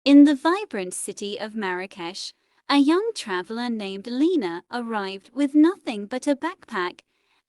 In the vibrant city of Marrakesh, a young traveler named Lena arrived with nothing but a backpack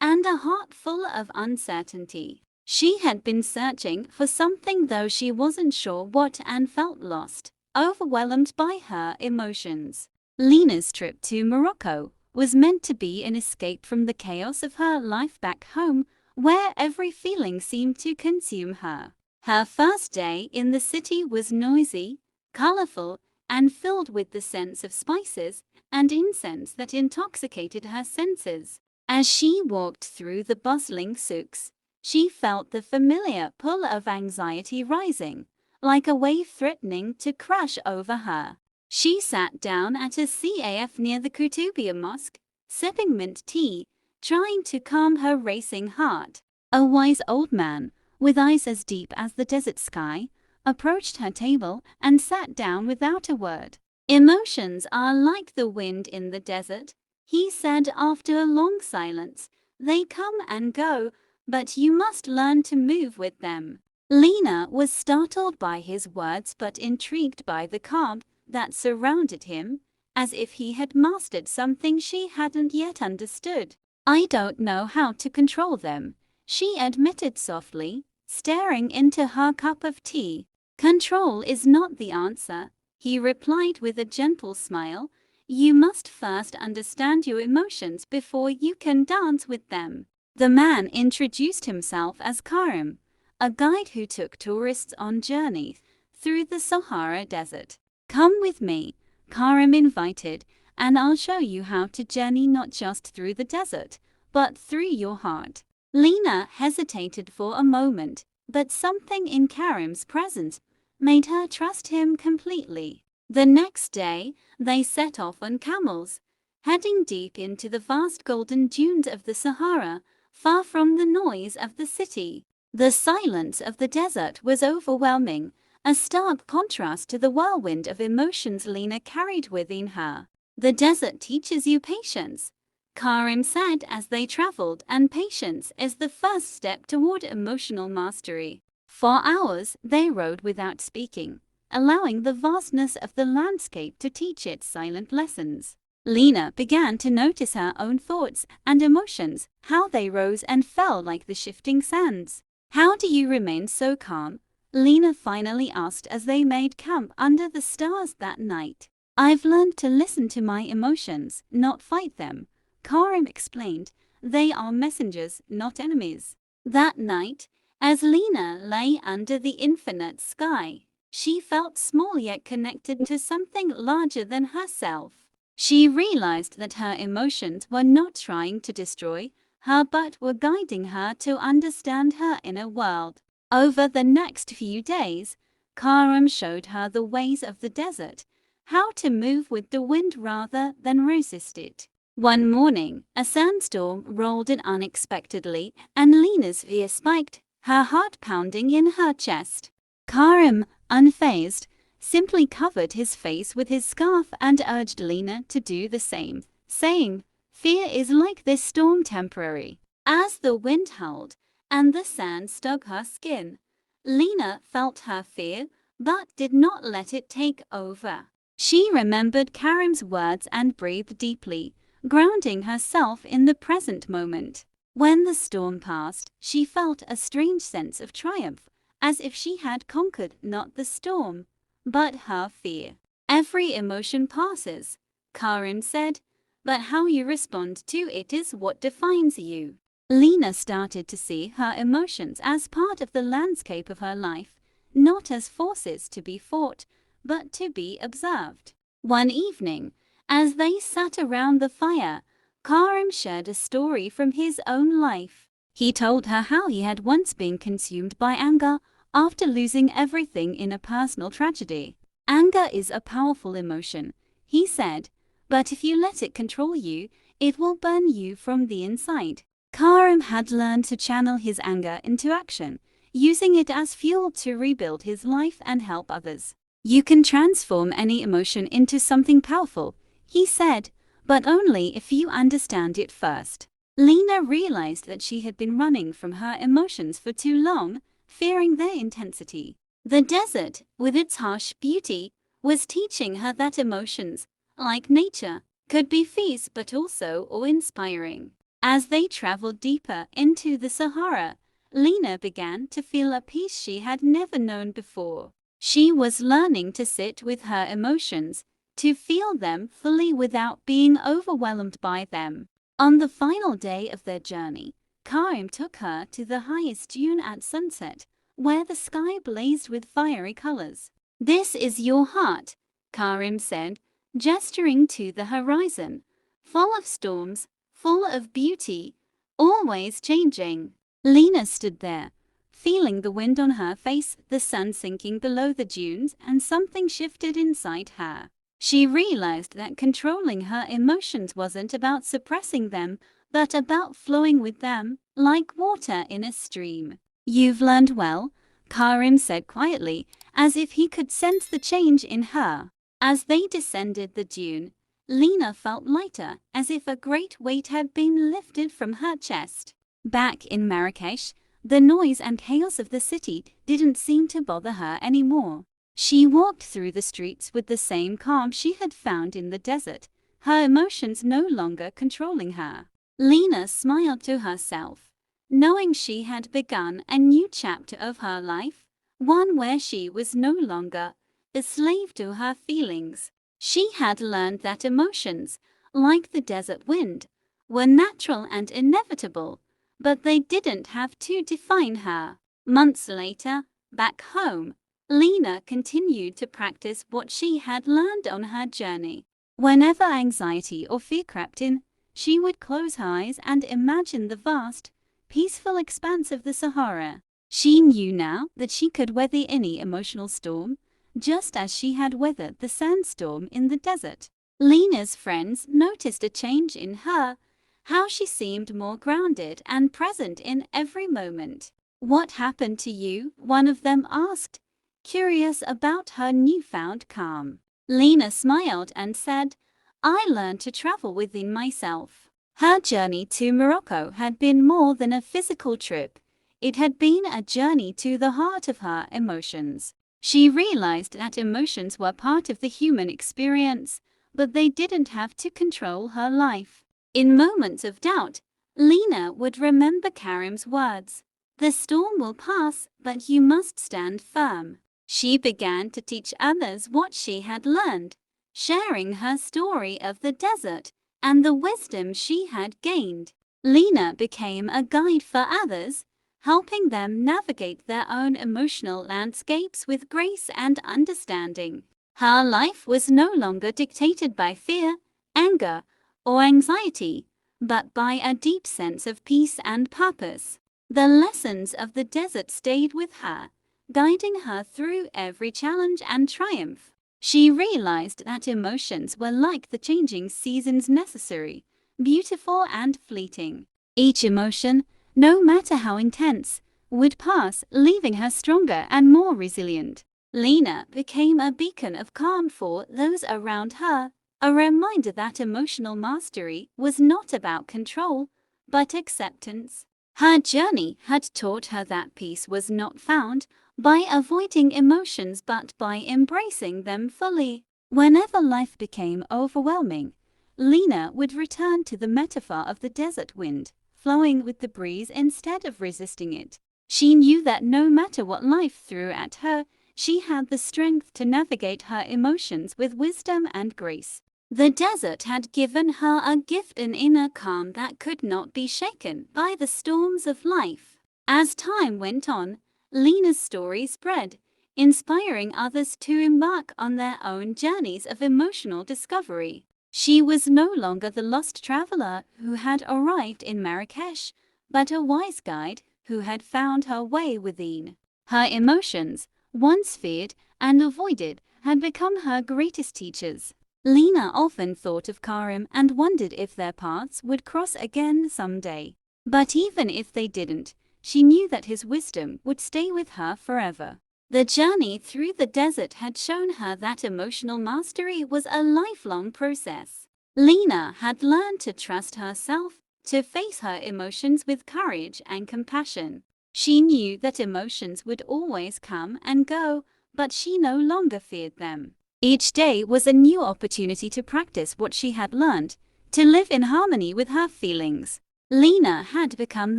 and a heart full of uncertainty. She had been searching for something, though she wasn't sure what, and felt lost, overwhelmed by her emotions. Lena's trip to Morocco was meant to be an escape from the chaos of her life back home, where every feeling seemed to consume her. Her first day in the city was noisy, colorful, and filled with the scents of spices and incense that intoxicated her senses. As she walked through the bustling souks, she felt the familiar pull of anxiety rising, like a wave threatening to crash over her. She sat down at a cafe near the Kutubia Mosque, sipping mint tea, trying to calm her racing heart. A wise old man, with eyes as deep as the desert sky, approached her table and sat down without a word. "Emotions are like the wind in the desert," he said after a long silence. "They come and go, but you must learn to move with them." Lena was startled by his words but intrigued by the calm that surrounded him, as if he had mastered something she hadn't yet understood. "I don't know how to control them," she admitted softly, staring into her cup of tea. "Control is not the answer," he replied with a gentle smile. "You must first understand your emotions before you can dance with them." The man introduced himself as Karim, a guide who took tourists on journeys through the Sahara Desert. "Come with me," Karim invited, "and I'll show you how to journey not just through the desert, but through your heart." Lena hesitated for a moment, but something in Karim's presence made her trust him completely. The next day, they set off on camels, heading deep into the vast golden dunes of the Sahara, far from the noise of the city. The silence of the desert was overwhelming, a stark contrast to the whirlwind of emotions Lena carried within her. "The desert teaches you patience," Karim said as they traveled, "and patience is the first step toward emotional mastery." For hours they rode without speaking, allowing the vastness of the landscape to teach its silent lessons. Lena began to notice her own thoughts and emotions, how they rose and fell like the shifting sands. "How do you remain so calm?" Lena finally asked as they made camp under the stars that night. "I've learned to listen to my emotions, not fight them," Karim explained. "They are messengers, not enemies." That night, as Lena lay under the infinite sky, she felt small yet connected to something larger than herself. She realized that her emotions were not trying to destroy her but were guiding her to understand her inner world. Over the next few days, Karim showed her the ways of the desert, how to move with the wind rather than resist it. One morning, a sandstorm rolled in unexpectedly, and Lena's fear spiked, her heart pounding in her chest. Karim, unfazed, simply covered his face with his scarf and urged Lena to do the same, saying, "Fear is like this storm, temporary." As the wind howled and the sand stung her skin, Lena felt her fear but did not let it take over. She remembered Karim's words and breathed deeply, grounding herself in the present moment. When the storm passed, she felt a strange sense of triumph, as if she had conquered not the storm, but her fear. "Every emotion passes," Karim said, "but how you respond to it is what defines you." Lena started to see her emotions as part of the landscape of her life, not as forces to be fought, but to be observed. One evening, as they sat around the fire, Karim shared a story from his own life. He told her how he had once been consumed by anger after losing everything in a personal tragedy. "Anger is a powerful emotion," he said, "but if you let it control you, it will burn you from the inside." Karim had learned to channel his anger into action, using it as fuel to rebuild his life and help others. "You can transform any emotion into something powerful," he said, "but only if you understand it first." Lena realized that she had been running from her emotions for too long, fearing their intensity. The desert, with its harsh beauty, was teaching her that emotions, like nature, could be fierce but also awe-inspiring. As they traveled deeper into the Sahara, Lena began to feel a peace she had never known before. She was learning to sit with her emotions, to feel them fully without being overwhelmed by them. On the final day of their journey, Karim took her to the highest dune at sunset, where the sky blazed with fiery colors. "This is your heart," Karim said, gesturing to the horizon, full of storms, full of beauty, always changing. Lena stood there, feeling the wind on her face, the sun sinking below the dunes, and something shifted inside her. She realized that controlling her emotions wasn't about suppressing them, but about flowing with them, like water in a stream. "You've learned well," Karim said quietly, as if he could sense the change in her. As they descended the dune, Lena felt lighter, as if a great weight had been lifted from her chest. Back in Marrakesh, the noise and chaos of the city didn't seem to bother her anymore. She walked through the streets with the same calm she had found in the desert, her emotions no longer controlling her. Lena smiled to herself, knowing she had begun a new chapter of her life, one where she was no longer a slave to her feelings. She had learned that emotions, like the desert wind, were natural and inevitable, but they didn't have to define her. Months later, back home, Lena continued to practice what she had learned on her journey. Whenever anxiety or fear crept in, she would close her eyes and imagine the vast, peaceful expanse of the Sahara. She knew now that she could weather any emotional storm, just as she had weathered the sandstorm in the desert. Lena's friends noticed a change in her, how she seemed more grounded and present in every moment. "What happened to you?" one of them asked, curious about her newfound calm. Lena smiled and said, "I learned to travel within myself." Her journey to Morocco had been more than a physical trip. It had been a journey to the heart of her emotions. She realized that emotions were part of the human experience, but they didn't have to control her life. In moments of doubt, Lena would remember Karim's words, "The storm will pass, but you must stand firm." She began to teach others what she had learned, sharing her story of the desert and the wisdom she had gained. Lena became a guide for others, helping them navigate their own emotional landscapes with grace and understanding. Her life was no longer dictated by fear, anger, or anxiety, but by a deep sense of peace and purpose. The lessons of the desert stayed with her, guiding her through every challenge and triumph. She realized that emotions were like the changing seasons, necessary, beautiful, and fleeting. Each emotion, no matter how intense, would pass, leaving her stronger and more resilient. Lena became a beacon of calm for those around her, a reminder that emotional mastery was not about control, but acceptance. Her journey had taught her that peace was not found by avoiding emotions but by embracing them fully. Whenever life became overwhelming, Lena would return to the metaphor of the desert wind, flowing with the breeze instead of resisting it. She knew that no matter what life threw at her, she had the strength to navigate her emotions with wisdom and grace. The desert had given her a gift, an inner calm that could not be shaken by the storms of life. As time went on, Lena's story spread, inspiring others to embark on their own journeys of emotional discovery. She was no longer the lost traveler who had arrived in Marrakesh, but a wise guide who had found her way within. Her emotions, once feared and avoided, had become her greatest teachers. Lena often thought of Karim and wondered if their paths would cross again someday. But even if they didn't, she knew that his wisdom would stay with her forever. The journey through the desert had shown her that emotional mastery was a lifelong process. Lena had learned to trust herself, to face her emotions with courage and compassion. She knew that emotions would always come and go, but she no longer feared them. Each day was a new opportunity to practice what she had learned, to live in harmony with her feelings. Lena had become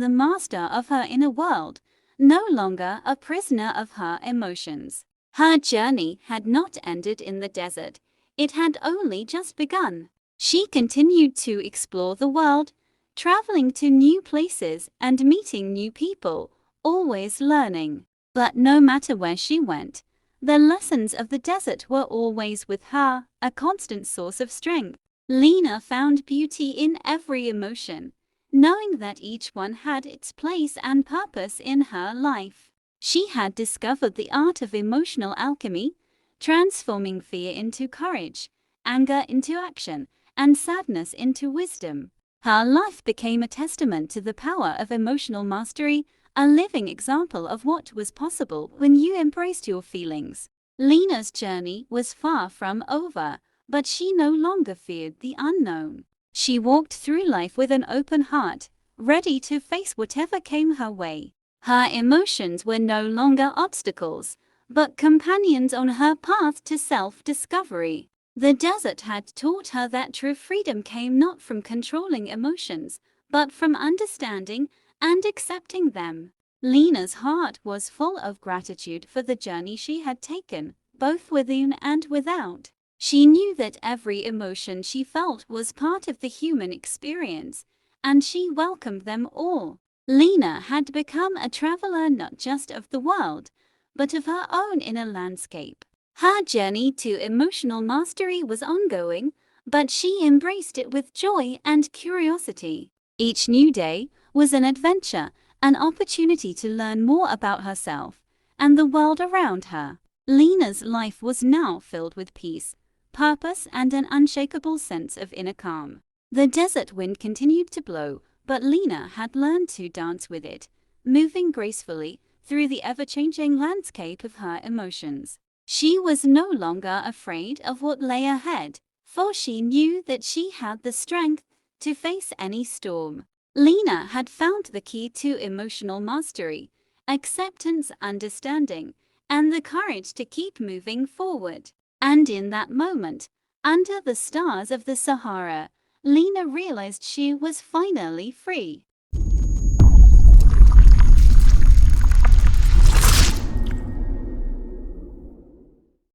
the master of her inner world, no longer a prisoner of her emotions. Her journey had not ended in the desert, it had only just begun. She continued to explore the world, traveling to new places and meeting new people, always learning. But no matter where she went, the lessons of the desert were always with her, a constant source of strength. Lena found beauty in every emotion, knowing that each one had its place and purpose in her life. She had discovered the art of emotional alchemy, transforming fear into courage, anger into action, and sadness into wisdom. Her life became a testament to the power of emotional mastery, a living example of what was possible when you embraced your feelings. Lena's journey was far from over, but she no longer feared the unknown. She walked through life with an open heart, ready to face whatever came her way. Her emotions were no longer obstacles, but companions on her path to self-discovery. The desert had taught her that true freedom came not from controlling emotions, but from understanding and accepting them. Lena's heart was full of gratitude for the journey she had taken, both within and without. She knew that every emotion she felt was part of the human experience, and she welcomed them all. Lena had become a traveler not just of the world, but of her own inner landscape. Her journey to emotional mastery was ongoing, but she embraced it with joy and curiosity. Each new day was an adventure, an opportunity to learn more about herself and the world around her. Lena's life was now filled with peace, purpose, and an unshakable sense of inner calm. The desert wind continued to blow, but Lena had learned to dance with it, moving gracefully through the ever-changing landscape of her emotions. She was no longer afraid of what lay ahead, for she knew that she had the strength to face any storm. Lena had found the key to emotional mastery, acceptance, understanding, and the courage to keep moving forward. And in that moment, under the stars of the Sahara, Lena realized she was finally free.